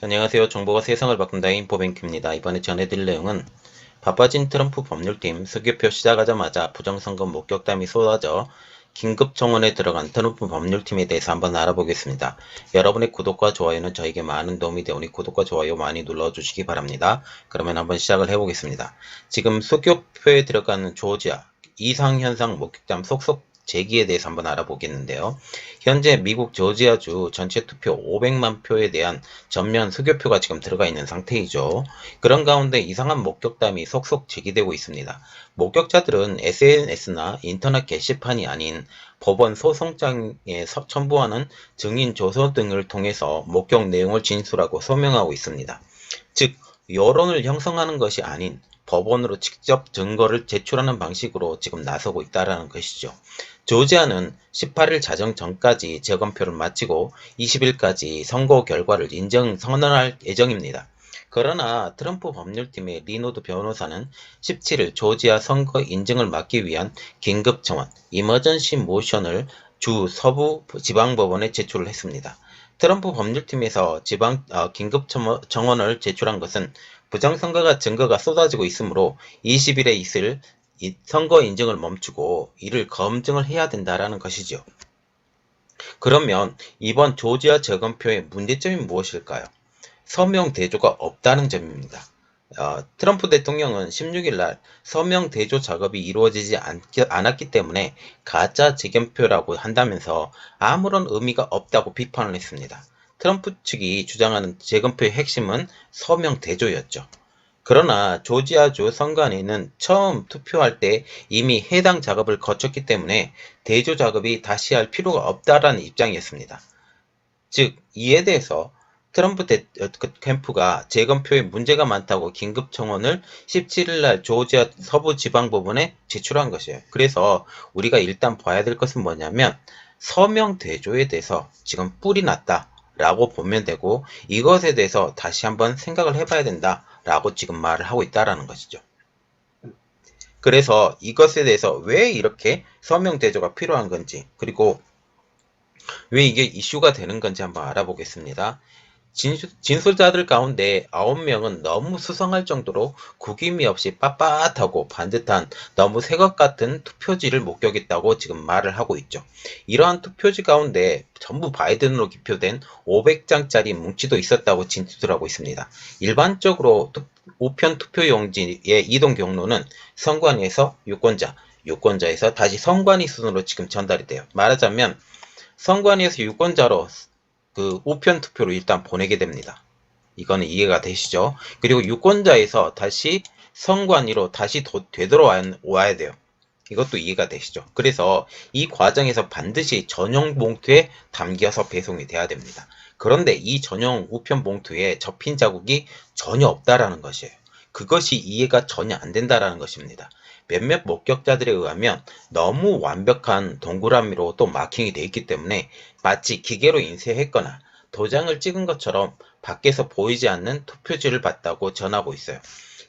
안녕하세요. 정보가 세상을 바꾼다 인포뱅크입니다. 이번에 전해드릴 내용은 바빠진 트럼프 법률팀 수개표 시작하자마자 부정선거 목격담이 쏟아져 긴급청원에 들어간 트럼프 법률팀에 대해서 한번 알아보겠습니다. 여러분의 구독과 좋아요는 저에게 많은 도움이 되오니 구독과 좋아요 많이 눌러주시기 바랍니다. 그러면 한번 시작을 해보겠습니다. 지금 수개표에 들어가는 조지아 이상현상 목격담 속속 제기에 대해서 한번 알아보겠는데요. 현재 미국 조지아주 전체 투표 500만 표에 대한 전면 수개표가 지금 들어가 있는 상태이죠. 그런 가운데 이상한 목격담이 속속 제기되고 있습니다. 목격자들은 SNS나 인터넷 게시판이 아닌 법원 소송장에 첨부하는 증인 조서 등을 통해서 목격 내용을 진술하고 소명하고 있습니다. 즉, 여론을 형성하는 것이 아닌 법원으로 직접 증거를 제출하는 방식으로 지금 나서고 있다는 것이죠. 조지아는 18일 자정 전까지 재검표를 마치고 20일까지 선거 결과를 선언할 예정입니다. 그러나 트럼프 법률팀의 리노드 변호사는 17일 조지아 선거 인증을 막기 위한 긴급청원 이머전시 모션을 주 서부 지방법원에 제출을 했습니다. 트럼프 법률팀에서 긴급청원을 제출한 것은 부정선거가 증거가 쏟아지고 있으므로 20일에 있을 선거 인증을 멈추고 이를 검증을 해야 된다라는 것이죠. 그러면 이번 조지아 재검표의 문제점이 무엇일까요? 서명 대조가 없다는 점입니다. 트럼프 대통령은 16일 날 서명 대조 작업이 이루어지지 않았기 때문에 가짜 재검표라고 한다면서 아무런 의미가 없다고 비판을 했습니다. 트럼프 측이 주장하는 재검표의 핵심은 서명 대조였죠. 그러나 조지아주 선관위는 처음 투표할 때 이미 해당 작업을 거쳤기 때문에 대조 작업이 다시 할 필요가 없다라는 입장이었습니다. 즉, 이에 대해서 트럼프 캠프가 재검표에 문제가 많다고 긴급청원을 17일 날 조지아 서부지방법원에 제출한 것이에요. 그래서 우리가 일단 봐야 될 것은 뭐냐면 서명 대조에 대해서 지금 뿔이 났다라고 보면 되고 이것에 대해서 다시 한번 생각을 해봐야 된다라고 지금 말을 하고 있다라는 것이죠. 그래서 이것에 대해서 왜 이렇게 서명 대조가 필요한 건지 그리고 왜 이게 이슈가 되는 건지 한번 알아보겠습니다. 진술자들 가운데 9명은 너무 수상할 정도로 구김이 없이 빳빳하고 반듯한 너무 새것 같은 투표지를 목격했다고 지금 말을 하고 있죠. 이러한 투표지 가운데 전부 바이든으로 기표된 500장짜리 뭉치도 있었다고 진술하고 있습니다. 일반적으로 우편 투표용지의 이동 경로는 선관위에서 유권자에서 다시 선관위 순으로 지금 전달이 돼요. 말하자면 선관위에서 유권자로 우편 투표로 일단 보내게 됩니다. 이거는 이해가 되시죠? 그리고 유권자에서 다시 선관위로 다시 되돌아와야 돼요. 이것도 이해가 되시죠? 그래서 이 과정에서 반드시 전용 봉투에 담겨서 배송이 돼야 됩니다. 그런데 이 전용 우편 봉투에 접힌 자국이 전혀 없다라는 것이에요. 그것이 이해가 전혀 안 된다라는 것입니다. 몇몇 목격자들에 의하면 너무 완벽한 동그라미로 또 마킹이 되어 있기 때문에 마치 기계로 인쇄했거나 도장을 찍은 것처럼 밖에서 보이지 않는 투표지를 봤다고 전하고 있어요.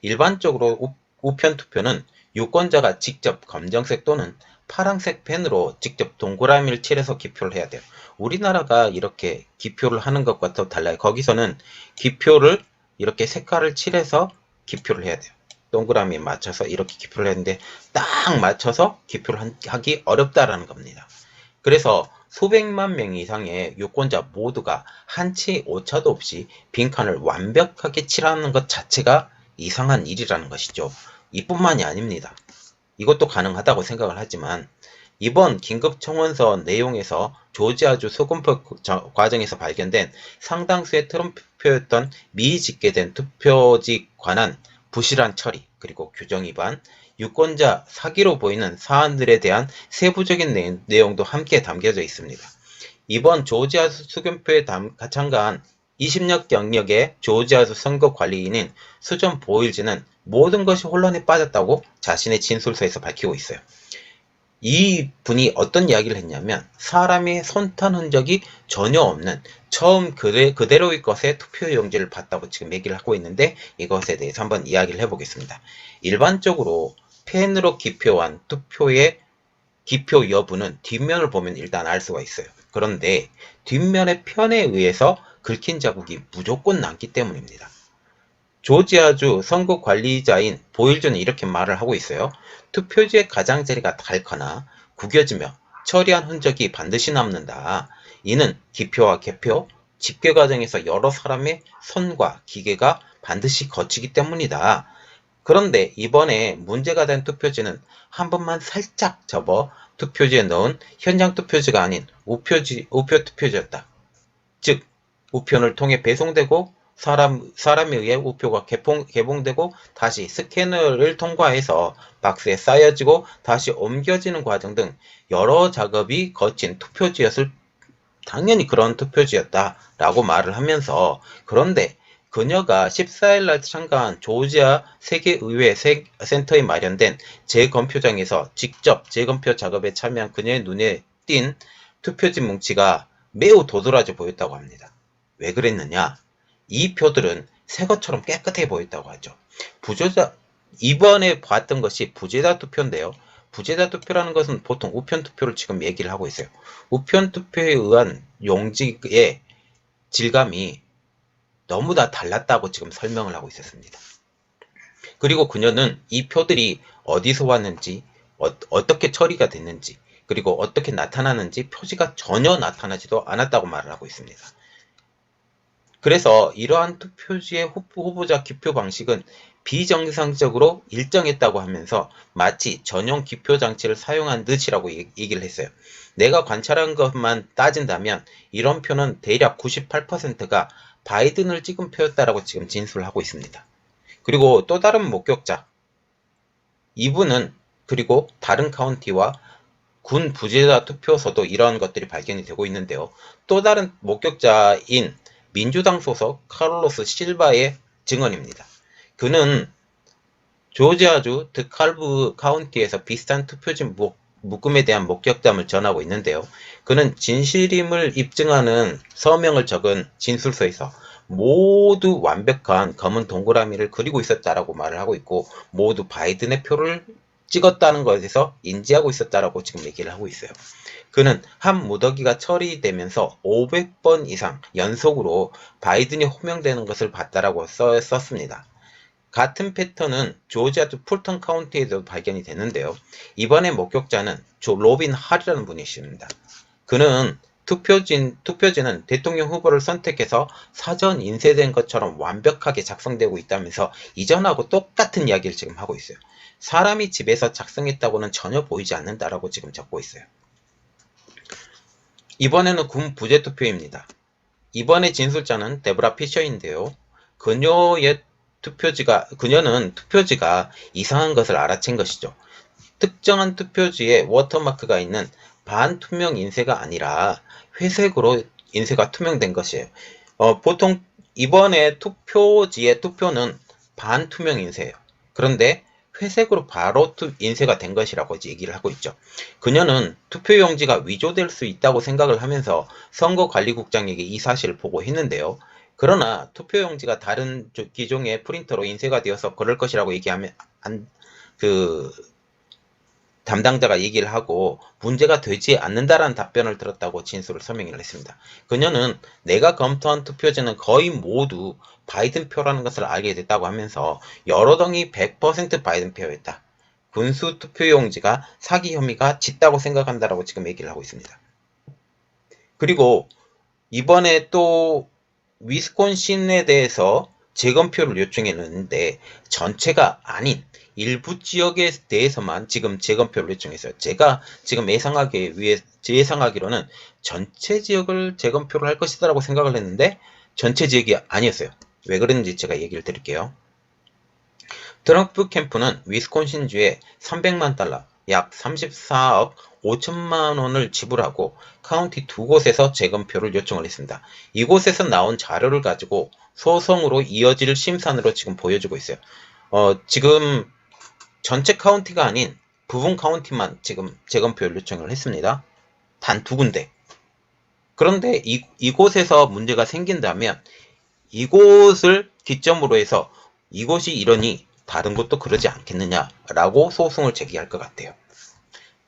일반적으로 우편 투표는 유권자가 직접 검정색 또는 파란색 펜으로 직접 동그라미를 칠해서 기표를 해야 돼요. 우리나라가 이렇게 기표를 하는 것과 또 달라요. 거기서는 기표를 이렇게 색깔을 칠해서 기표를 해야 돼요. 동그라미에 맞춰서 이렇게 기표를 했는데 딱 맞춰서 기표를 하기 어렵다라는 겁니다. 그래서 수백만 명 이상의 유권자 모두가 한 치의 오차도 없이 빈칸을 완벽하게 칠하는 것 자체가 이상한 일이라는 것이죠. 이뿐만이 아닙니다. 이것도 가능하다고 생각을 하지만 이번 긴급청원서 내용에서 조지아주 소검표 과정에서 발견된 상당수의 트럼프표였던 미집계된 투표지 관한 부실한 처리, 그리고 규정 위반, 유권자 사기로 보이는 사안들에 대한 세부적인 내용도 함께 담겨져 있습니다. 이번 조지아주 수검표에 참가한 20년 경력의 조지아주 선거관리인인 수전 보일즈는 모든 것이 혼란에 빠졌다고 자신의 진술서에서 밝히고 있어요. 이 분이 어떤 이야기를 했냐면 사람의 손탄 흔적이 전혀 없는 처음 그대로의 것의 투표용지를 봤다고 지금 얘기를 하고 있는데 이것에 대해서 한번 이야기를 해보겠습니다. 일반적으로 펜으로 기표한 투표의 기표 여부는 뒷면을 보면 일단 알 수가 있어요. 그런데 뒷면의 편에 의해서 긁힌 자국이 무조건 남기 때문입니다. 조지아주 선거관리자인 보일주는 이렇게 말을 하고 있어요. 투표지의 가장자리가 닳거나 구겨지며 처리한 흔적이 반드시 남는다. 이는 기표와 개표, 집계 과정에서 여러 사람의 손과 기계가 반드시 거치기 때문이다. 그런데 이번에 문제가 된 투표지는 한 번만 살짝 접어 투표지에 넣은 현장 투표지가 아닌 우표 투표지였다. 즉, 우편을 통해 배송되고 사람에 의해 우표가 개봉되고 다시 스캐너를 통과해서 박스에 쌓여지고 다시 옮겨지는 과정 등 여러 작업이 거친 투표지였을 당연히 그런 투표지였다라고 말을 하면서 그런데 그녀가 14일날 참가한 조지아 세계의회 센터에 마련된 재검표장에서 직접 재검표 작업에 참여한 그녀의 눈에 띈 투표지 뭉치가 매우 도드라져 보였다고 합니다. 왜 그랬느냐? 이 표들은 새 것처럼 깨끗해 보였다고 하죠. 이번에 봤던 것이 부재자 투표인데요. 부재자 투표라는 것은 보통 우편 투표를 지금 얘기를 하고 있어요. 우편 투표에 의한 용지의 질감이 너무나 달랐다고 지금 설명을 하고 있었습니다. 그리고 그녀는 이 표들이 어디서 왔는지, 어떻게 처리가 됐는지, 그리고 어떻게 나타나는지 표지가 전혀 나타나지도 않았다고 말을 하고 있습니다. 그래서 이러한 투표지의 후보자 기표 방식은 비정상적으로 일정했다고 하면서 마치 전용 기표 장치를 사용한 듯이라고 얘기를 했어요. 내가 관찰한 것만 따진다면 이런 표는 대략 98%가 바이든을 찍은 표였다라고 지금 진술을 하고 있습니다. 그리고 또 다른 목격자, 이분은 그리고 다른 카운티와 군 부재자 투표소도 이러한 것들이 발견이 되고 있는데요. 또 다른 목격자인 민주당 소속 카를로스 실바의 증언입니다. 그는 조지아주 드칼브 카운티에서 비슷한 투표지 묶음에 대한 목격담을 전하고 있는데요. 그는 진실임을 입증하는 서명을 적은 진술서에서 모두 완벽한 검은 동그라미를 그리고 있었다라고 말을 하고 있고 모두 바이든의 표를 찍었다는 것에서 인지하고 있었다라고 지금 얘기를 하고 있어요. 그는 한 무더기가 처리되면서 500번 이상 연속으로 바이든이 호명되는 것을 봤다라고 썼습니다. 같은 패턴은 조지아주 풀턴 카운티에도 발견이 됐는데요. 이번에 목격자는 로빈 할이라는 분이십니다. 그는 투표지는 대통령 후보를 선택해서 사전 인쇄된 것처럼 완벽하게 작성되고 있다면서 이전하고 똑같은 이야기를 지금 하고 있어요. 사람이 집에서 작성했다고는 전혀 보이지 않는다라고 지금 적고 있어요. 이번에는 군 부재 투표입니다. 이번에 진술자는 데브라 피셔인데요. 그녀는 투표지가 이상한 것을 알아챈 것이죠. 특정한 투표지에 워터마크가 있는 반투명 인쇄가 아니라 회색으로 인쇄가 투명된 것이에요. 보통 이번에 투표지의 투표는 반투명 인쇄예요. 그런데 회색으로 바로 인쇄가 된 것이라고 얘기를 하고 있죠. 그녀는 투표용지가 위조될 수 있다고 생각을 하면서 선거관리국장에게 이 사실을 보고했는데요. 그러나 투표용지가 다른 기종의 프린터로 인쇄가 되어서 그럴 것이라고 얘기하면 담당자가 얘기를 하고 문제가 되지 않는다라는 답변을 들었다고 진술을 서명을 했습니다. 그녀는 내가 검토한 투표지는 거의 모두 바이든 표라는 것을 알게 됐다고 하면서 여러 동이 100% 바이든 표였다. 군수 투표용지가 사기 혐의가 짙다고 생각한다라고 지금 얘기를 하고 있습니다. 그리고 이번에 또 위스콘신에 대해서 재검표를 요청했는데 전체가 아닌 일부 지역에 대해서만 지금 재검표를 요청했어요. 제가 지금 예상하기로는 전체 지역을 재검표를 할 것이다라고 생각을 했는데 전체 지역이 아니었어요. 왜 그랬는지 제가 얘기를 드릴게요. 트럼프 캠프는 위스콘신주에 300만 달러, 약 34억 5천만 원을 지불하고 카운티 두 곳에서 재검표를 요청을 했습니다. 이곳에서 나온 자료를 가지고 소송으로 이어질 심산으로 지금 보여주고 있어요. 지금 전체 카운티가 아닌 부분 카운티만 지금 재검표를 요청을 했습니다. 단 두 군데. 그런데 이곳에서 문제가 생긴다면 이곳을 기점으로 해서 이곳이 이러니 다른 곳도 그러지 않겠느냐라고 소송을 제기할 것 같아요.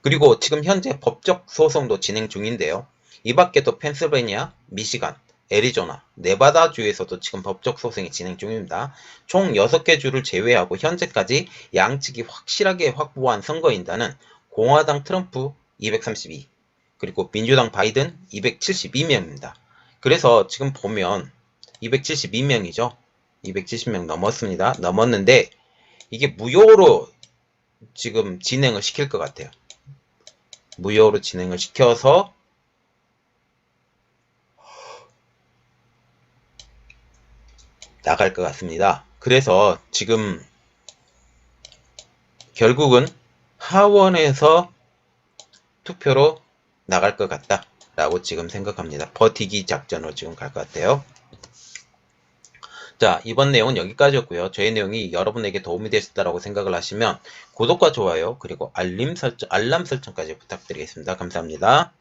그리고 지금 현재 법적 소송도 진행 중인데요. 이 밖에도 펜실베니아, 미시간, 애리조나, 네바다주에서도 지금 법적 소송이 진행 중입니다. 총 6개 주를 제외하고 현재까지 양측이 확실하게 확보한 선거인단은 공화당 트럼프 232, 그리고 민주당 바이든 272명입니다. 그래서 지금 보면 272명이죠. 270명 넘었습니다. 넘었는데 이게 무효로 지금 진행을 시킬 것 같아요. 무효로 진행을 시켜서 나갈 것 같습니다. 그래서 지금 결국은 하원에서 투표로 나갈 것 같다 라고 지금 생각합니다. 버티기 작전으로 지금 갈 것 같아요. 자, 이번 내용은 여기까지였고요. 저의 내용이 여러분에게 도움이 되셨다고 생각을 하시면 구독과 좋아요 그리고 알람 설정까지 부탁드리겠습니다. 감사합니다.